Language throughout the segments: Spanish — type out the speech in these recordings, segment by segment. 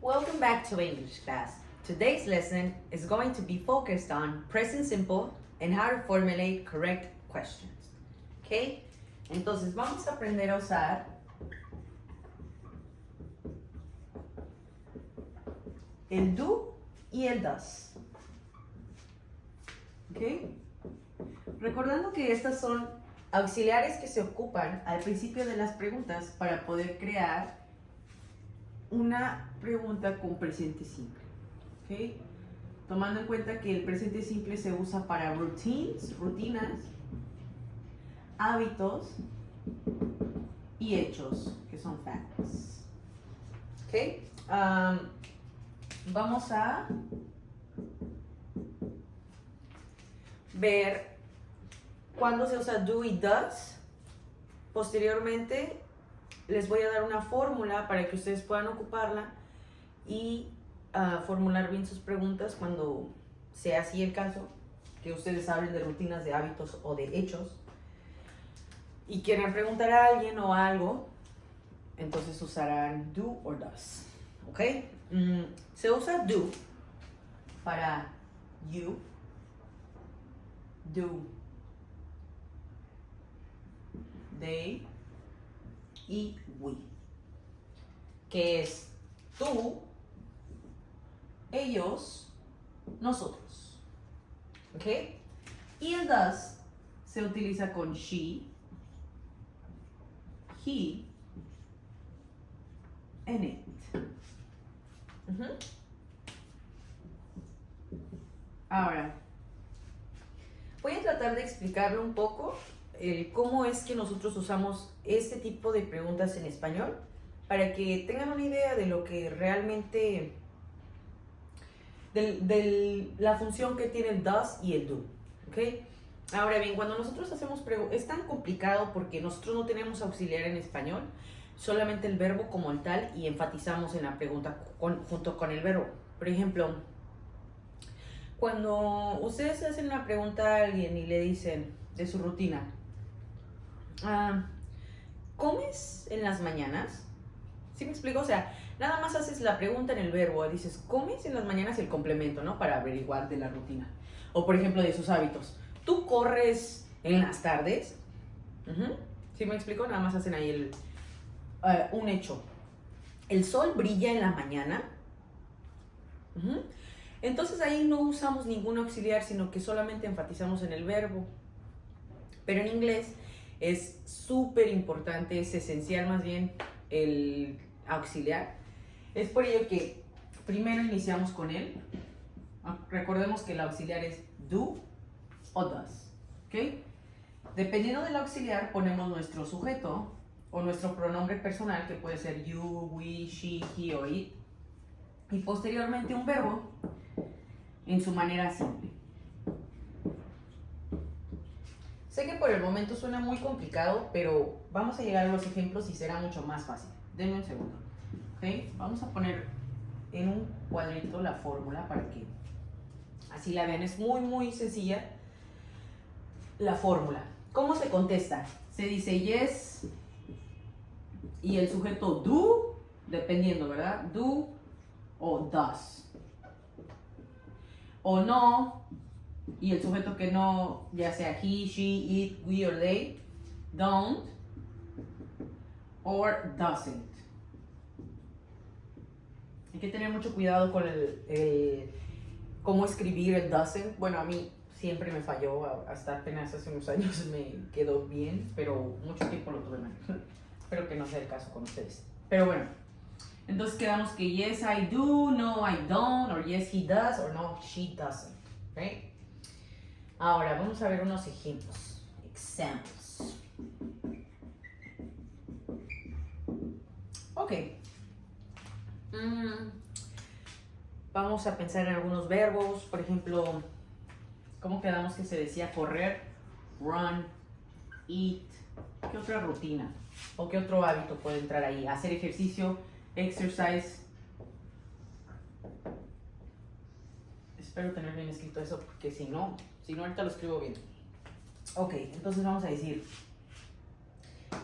Welcome back to English class. Today's lesson is going to be focused on present simple and how to formulate correct questions. ¿Ok? Entonces vamos a aprender a usar el do y el does. ¿Ok? Recordando que estas son auxiliares que se ocupan al principio de las preguntas para poder crear una pregunta con presente simple. ¿Ok? Tomando en cuenta que el presente simple se usa para rutinas, hábitos y hechos, que son facts. ¿Ok? Vamos a ver cuándo se usa do y does. Posteriormente les voy a dar una fórmula para que ustedes puedan ocuparla y formular bien sus preguntas cuando sea así el caso, que ustedes hablen de rutinas, de hábitos o de hechos y quieran preguntar a alguien o algo, entonces usarán do or does. ¿Ok? Se usa do para you, do, they y we, que es tú, ellos, nosotros. ¿Ok? Y el does se utiliza con she, he, and it. Ahora, voy a tratar de explicarle un poco cómo es que nosotros usamos este tipo de preguntas en español para que tengan una idea de lo que realmente, de la función que tiene el does y el do. ¿Ok? Ahora bien, cuando nosotros hacemos preguntas, es tan complicado porque nosotros no tenemos auxiliar en español, solamente el verbo como el tal y enfatizamos en la pregunta junto con el verbo. Por ejemplo, cuando ustedes hacen una pregunta a alguien y le dicen de su rutina, ¿comes en las mañanas? ¿Sí me explico? O sea, nada más haces la pregunta en el verbo, dices, ¿comes en las mañanas? El complemento, ¿no? Para averiguar de la rutina. O por ejemplo, de sus hábitos. ¿Tú corres en las tardes? ¿Sí me explico? Nada más hacen ahí un hecho. ¿El sol brilla en la mañana? Entonces ahí no usamos ningún auxiliar, sino que solamente enfatizamos en el verbo. Pero en inglés es súper importante, es esencial más bien el auxiliar. Es por ello que primero iniciamos con él. Recordemos que el auxiliar es do o does. ¿Ok? Dependiendo del auxiliar ponemos nuestro sujeto o nuestro pronombre personal, que puede ser you, we, she, he o it. Y posteriormente un verbo en su manera simple. Sé que por el momento suena muy complicado, pero vamos a llegar a los ejemplos y será mucho más fácil. Denme un segundo. ¿Ok? Vamos a poner en un cuadrito la fórmula para que así la vean. Es muy, muy sencilla la fórmula. ¿Cómo se contesta? Se dice yes y el sujeto do, dependiendo, ¿verdad? Do o does. O no, y el sujeto que no, ya sea he, she, it, we or they, don't or doesn't. Hay que tener mucho cuidado con cómo escribir el doesn't. Bueno, a mí siempre me falló, hasta apenas hace unos años me quedó bien, pero mucho tiempo lo tuve mal. Espero que no sea el caso con ustedes. Pero bueno, entonces quedamos que yes I do, no I don't, or yes he does, or no she doesn't. ¿Okay? Ahora vamos a ver unos ejemplos. Examples. Ok. Vamos a pensar en algunos verbos. Por ejemplo, ¿cómo quedamos que se decía correr? Run, eat. ¿Qué otra rutina? ¿O qué otro hábito puede entrar ahí? Hacer ejercicio, exercise. Espero tener bien escrito eso, porque si no ahorita lo escribo bien. Ok, entonces vamos a decir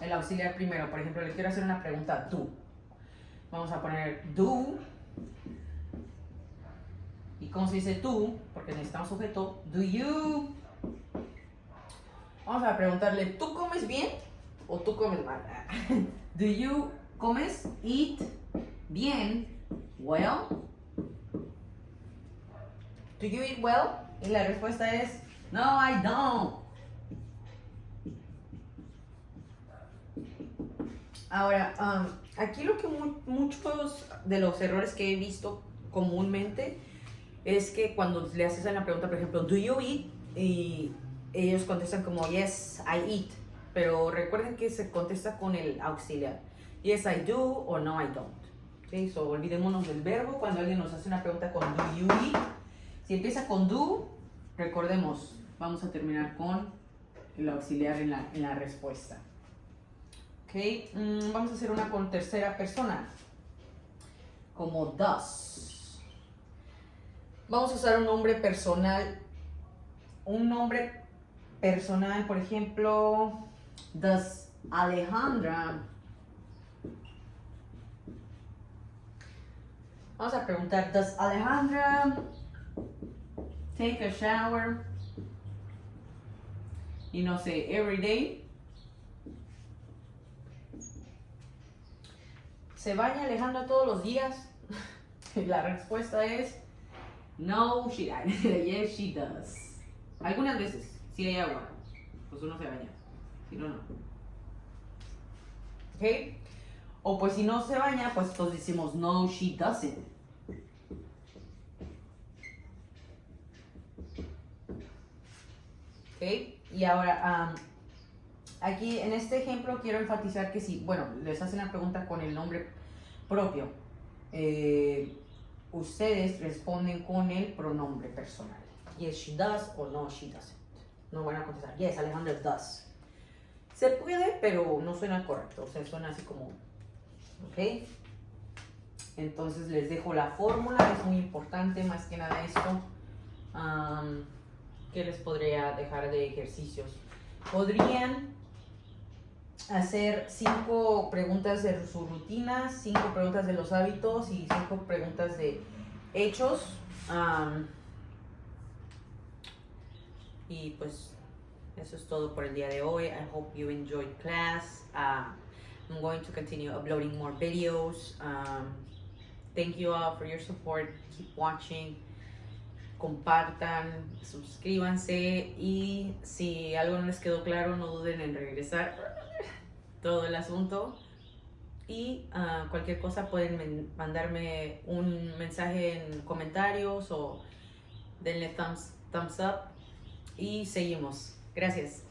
el auxiliar primero. Por ejemplo, le quiero hacer una pregunta a tú. Vamos a poner do ¿cómo se dice tú? Porque necesitamos sujeto. Do you... Vamos a preguntarle, ¿tú comes bien o tú comes mal? Do you comes, eat, bien, well? Do you eat well? Y la respuesta es, no, I don't. Ahora, aquí lo que muchos de los errores que he visto comúnmente es que cuando le haces la pregunta, por ejemplo, do you eat? Y ellos contestan como, yes, I eat. Pero recuerden que se contesta con el auxiliar. Yes, I do o no, I don't. ¿Okay? So, olvidémonos del verbo. Cuando alguien nos hace una pregunta con do you eat, si empieza con do, recordemos, vamos a terminar con el auxiliar en la respuesta. Okay. Vamos a hacer una con tercera persona, como does. Vamos a usar un nombre personal. Un nombre personal, por ejemplo, does Alejandra. Vamos a preguntar, does Alejandra take a shower? Y no sé, every day. ¿Se baña Alejandra todos los días? La respuesta es no, she doesn't. Yes, she does. Algunas veces, si hay agua, pues uno se baña. Si no, no. ¿Ok? O pues si no se baña, pues entonces decimos no, she doesn't. ¿Ok? Y ahora, aquí en este ejemplo quiero enfatizar que si, bueno, les hacen la pregunta con el nombre propio, ustedes responden con el pronombre personal. Yes, she does o no, she doesn't. No van a contestar, yes, Alejandra does. Se puede, pero no suena correcto, o sea, suena así como, ¿ok? Entonces les dejo la fórmula, es muy importante más que nada esto. ¿Qué les podría dejar de ejercicios? Podrían hacer 5 preguntas de su rutina, 5 preguntas de los hábitos y 5 preguntas de hechos. Y pues eso es todo por el día de hoy. I hope you enjoyed class. I'm going to continue uploading more videos. Thank you all for your support. Keep watching. Compartan, suscríbanse y si algo no les quedó claro, no duden en regresar todo el asunto. Y cualquier cosa pueden mandarme un mensaje en comentarios o denle thumbs up y seguimos. Gracias.